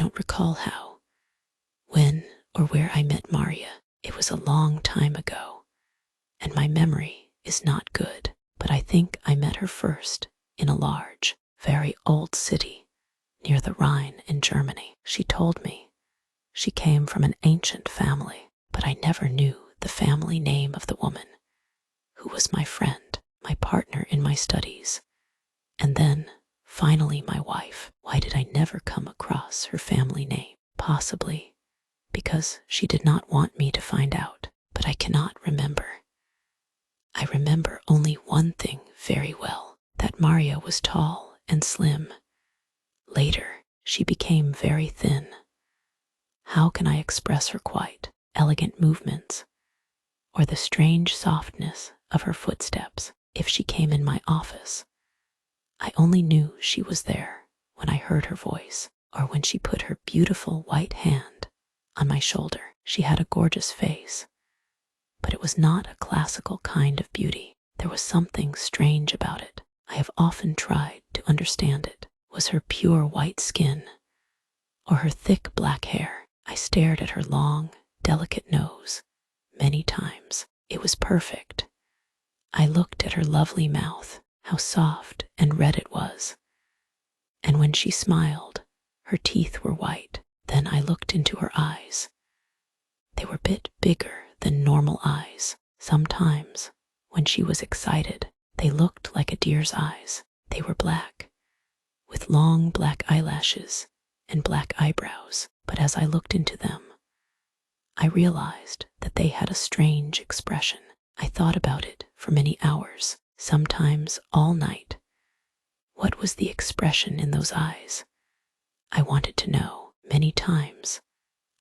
don't recall how, when, or where I met Maria. It was a long time ago, and my memory is not good, but I think I met her first in a large, very old city near the Rhine in Germany. She told me she came from an ancient family, but I never knew the family name of the woman who was my friend, my partner in my studies, and then, finally, my wife. Why did I never come across her family name? Possibly because she did not want me to find out, but I cannot remember. I remember only one thing very well, that Maria was tall and slim. Later, she became very thin. How can I express her quite elegant movements, or the strange softness of her footsteps if she came in my office? I only knew she was there when I heard her voice, or when she put her beautiful white hand on my shoulder. She had a gorgeous face, but it was not a classical kind of beauty. There was something strange about it. I have often tried to understand it. Was her pure white skin, or her thick black hair? I stared at her long, delicate nose many times. It was perfect. I looked at her lovely mouth, how soft and red it was. And when she smiled, her teeth were white. Then I looked into her eyes. They were a bit bigger than normal eyes. Sometimes, when she was excited, they looked like a deer's eyes. They were black, with long black eyelashes and black eyebrows. But as I looked into them, I realized that they had a strange expression. I thought about it for many hours, sometimes all night. What was the expression in those eyes? I wanted to know. Many times,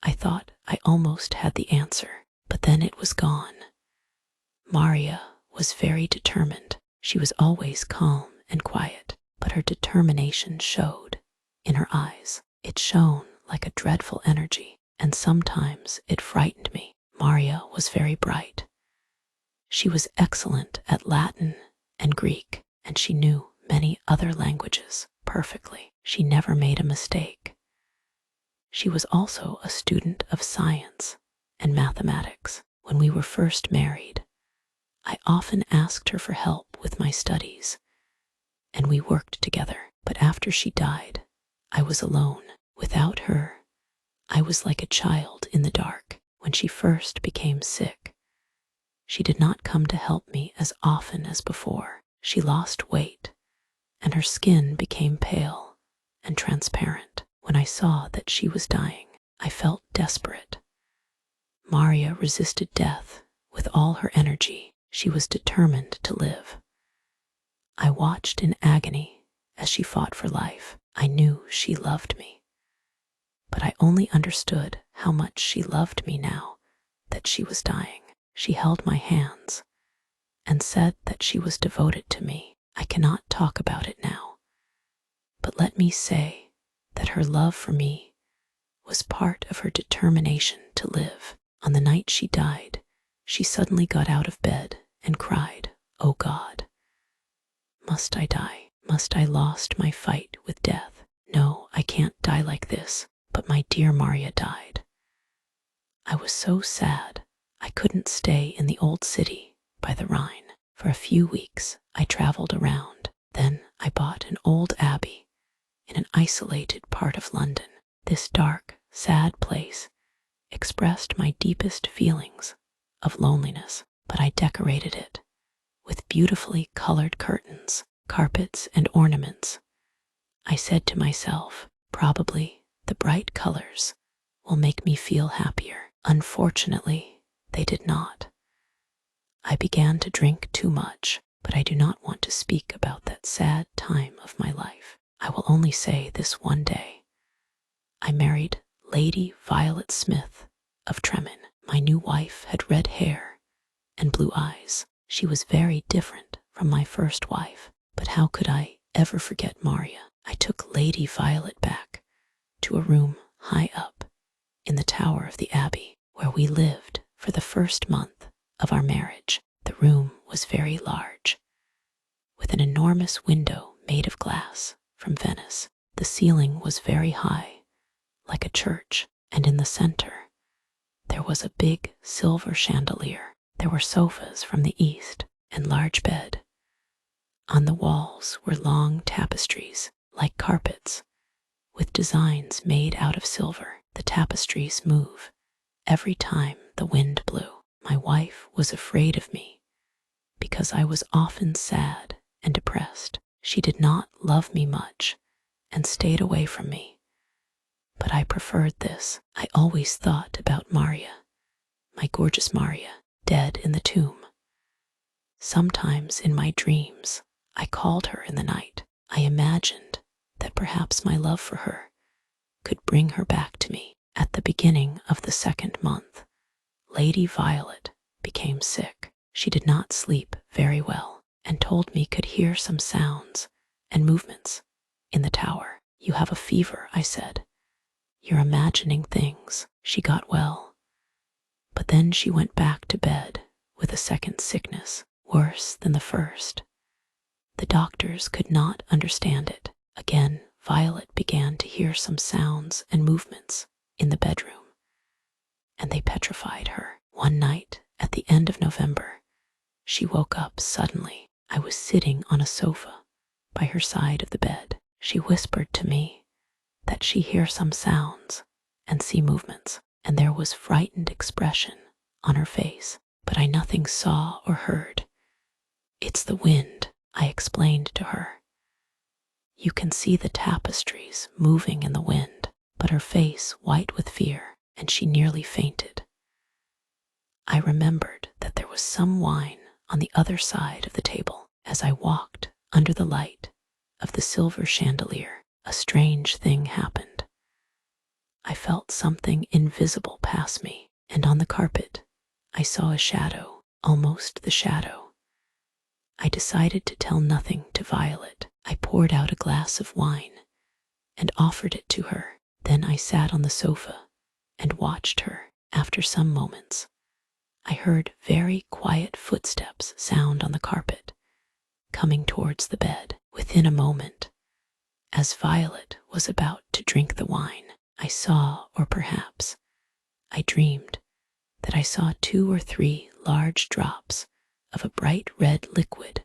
I thought I almost had the answer, but then it was gone. Maria was very determined. She was always calm and quiet, but her determination showed in her eyes. It shone like a dreadful energy, and sometimes it frightened me. Maria was very bright. She was excellent at Latin and Greek, and she knew many other languages perfectly. She never made a mistake. She was also a student of science and mathematics. When we were first married, I often asked her for help with my studies, and we worked together. But after she died, I was alone. Without her, I was like a child in the dark. When she first became sick, she did not come to help me as often as before. She lost weight, and her skin became pale and transparent. When I saw that she was dying, I felt desperate. Maria resisted death with all her energy. She was determined to live. I watched in agony as she fought for life. I knew she loved me, but I only understood how much she loved me now that she was dying. She held my hands and said that she was devoted to me. I cannot talk about it now, but let me say that her love for me was part of her determination to live. On the night she died, she suddenly got out of bed and cried, "Oh God, must I die? Must I lost my fight with death? No, I can't die like this." But my dear Maria died. I was so sad I couldn't stay in the old city by the Rhine. For a few weeks I traveled around. Then I bought an old abbey in an isolated part of London. This dark, sad place expressed my deepest feelings of loneliness, but I decorated it with beautifully colored curtains, carpets, and ornaments. I said to myself, probably the bright colors will make me feel happier. Unfortunately, they did not. I began to drink too much, but I do not want to speak about that sad time of my life. I will only say this: one day, I married Lady Violet Smith of Tremin. My new wife had red hair and blue eyes. She was very different from my first wife, but how could I ever forget Maria? I took Lady Violet back to a room high up in the tower of the abbey, where we lived for the first month of our marriage. The room was very large, with an enormous window made of glass from Venice. The ceiling was very high, like a church, and in the center, there was a big silver chandelier. There were sofas from the east and large bed. On the walls were long tapestries, like carpets, with designs made out of silver. The tapestries move every time the wind blew. My wife was afraid of me because I was often sad and depressed. She did not love me much and stayed away from me. But I preferred this. I always thought about Maria, my gorgeous Maria, dead in the tomb. Sometimes in my dreams, I called her in the night. I imagined that perhaps my love for her could bring her back to me. At the beginning of the 2nd month, Lady Violet became sick. She did not sleep very well and told me could hear some sounds and movements in the tower. "You have a fever," I said. "You're imagining things." She got well, but then she went back to bed with a second sickness, worse than the first. The doctors could not understand it. Again, Violet began to hear some sounds and movements in the bedroom, and they petrified her. One night, at the end of November, she woke up suddenly. I was sitting on a sofa by her side of the bed. She whispered to me that she hear some sounds and see movements, and there was frightened expression on her face, but I nothing saw or heard. "It's the wind," I explained to her. "You can see the tapestries moving in the wind," but her face white with fear, and she nearly fainted. I remembered that there was some wine on the other side of the table. As I walked under the light of the silver chandelier, a strange thing happened. I felt something invisible pass me, and on the carpet I saw a shadow, almost the shadow. I decided to tell nothing to Violet. I poured out a glass of wine and offered it to her. Then I sat on the sofa and watched her. After some moments, I heard very quiet footsteps sound on the carpet, coming towards the bed. Within a moment, as Violet was about to drink the wine, I saw, or perhaps I dreamed, that I saw 2 or 3 large drops of a bright red liquid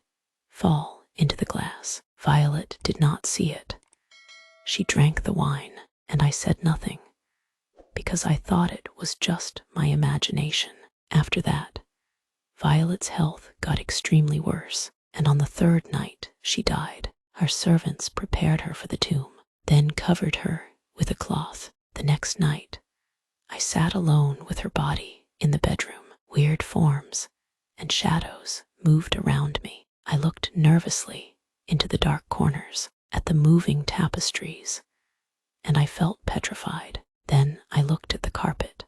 fall into the glass. Violet did not see it. She drank the wine, and I said nothing, because I thought it was just my imagination. After that, Violet's health got extremely worse, and on the 3rd night she died. Our servants prepared her for the tomb, then covered her with a cloth. The next night, I sat alone with her body in the bedroom. Weird forms and shadows moved around me. I looked nervously into the dark corners at the moving tapestries, and I felt petrified. Then I looked at the carpet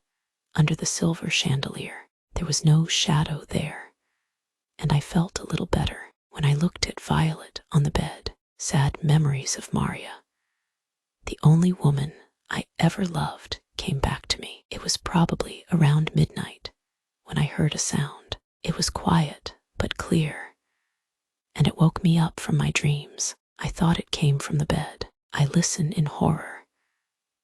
under the silver chandelier. There was no shadow there, and I felt a little better. When I looked at Violet on the bed, sad memories of Maria, the only woman I ever loved, came back to me. It was probably around midnight when I heard a sound. It was quiet but clear, and it woke me up from my dreams. I thought it came from the bed. I listened in horror,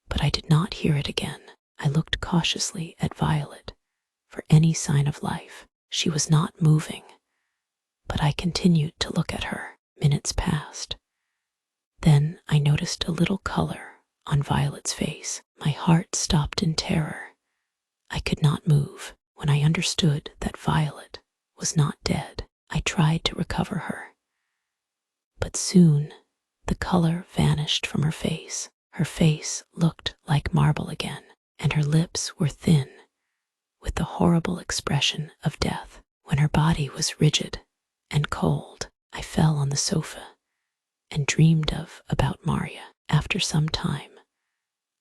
but I did not hear it again. I looked cautiously at Violet for any sign of life. She was not moving, but I continued to look at her. Minutes passed. Then I noticed a little color on Violet's face. My heart stopped in terror. I could not move. When I understood that Violet was not dead, I tried to recover her. But soon the color vanished from her face. Her face looked like marble again, and her lips were thin, with the horrible expression of death. When her body was rigid and cold, I fell on the sofa and dreamed about Maria. After some time,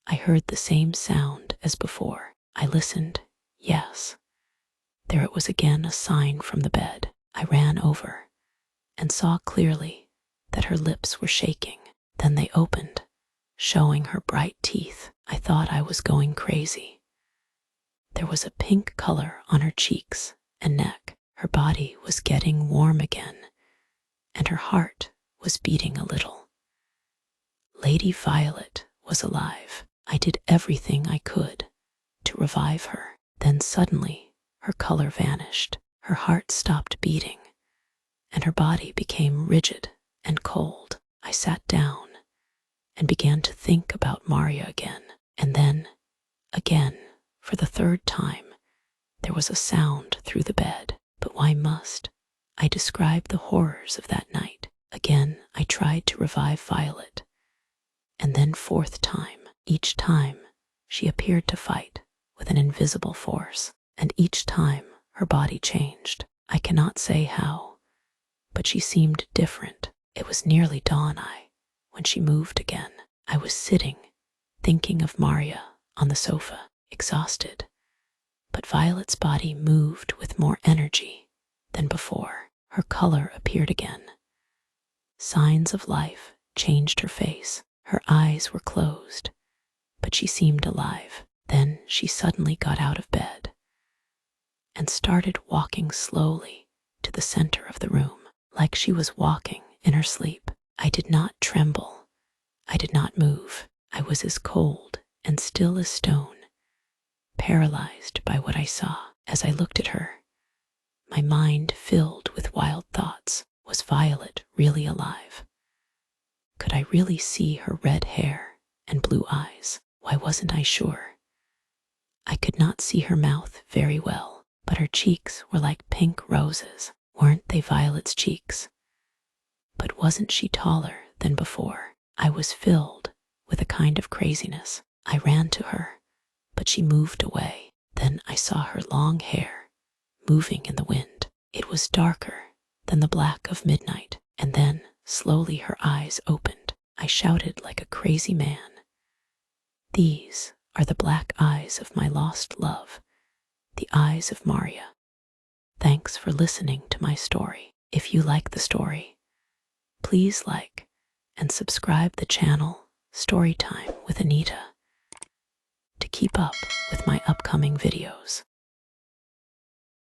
I heard the same sound as before. I listened. Yes, there it was again, a sign from the bed. I ran over and saw clearly that her lips were shaking. Then they opened, showing her bright teeth. I thought I was going crazy. There was a pink color on her cheeks and neck. Her body was getting warm again, and her heart was beating a little. Lady Violet was alive. I did everything I could to revive her. Then suddenly, her color vanished, her heart stopped beating, and her body became rigid and cold. I sat down and began to think about Maria again. And then, again, for the third time, there was a sound through the bed. But why must I describe the horrors of that night? Again, I tried to revive Violet. And then fourth time, each time, she appeared to fight with an invisible force. And each time, her body changed. I cannot say how, but she seemed different. It was nearly dawn when she moved again. I was sitting, thinking of Maria on the sofa, exhausted. But Violet's body moved with more energy than before. Her color appeared again. Signs of life changed her face. Her eyes were closed, but she seemed alive. Then she suddenly got out of bed and started walking slowly to the center of the room, like she was walking in her sleep. I did not tremble. I did not move. I was as cold and still as stone, paralyzed by what I saw. As I looked at her, my mind filled with wild thoughts. Was Violet really alive? Could I really see her red hair and blue eyes? Why wasn't I sure? I could not see her mouth very well, but her cheeks were like pink roses. Weren't they Violet's cheeks? But wasn't she taller than before? I was filled with a kind of craziness. I ran to her, but she moved away. Then I saw her long hair moving in the wind. It was darker than the black of midnight, and then slowly her eyes opened. I shouted like a crazy man. These are the black eyes of my lost love, the eyes of Maria. Thanks for listening to my story. If you like the story, please like and subscribe the channel Storytime with Anita to keep up with my upcoming videos.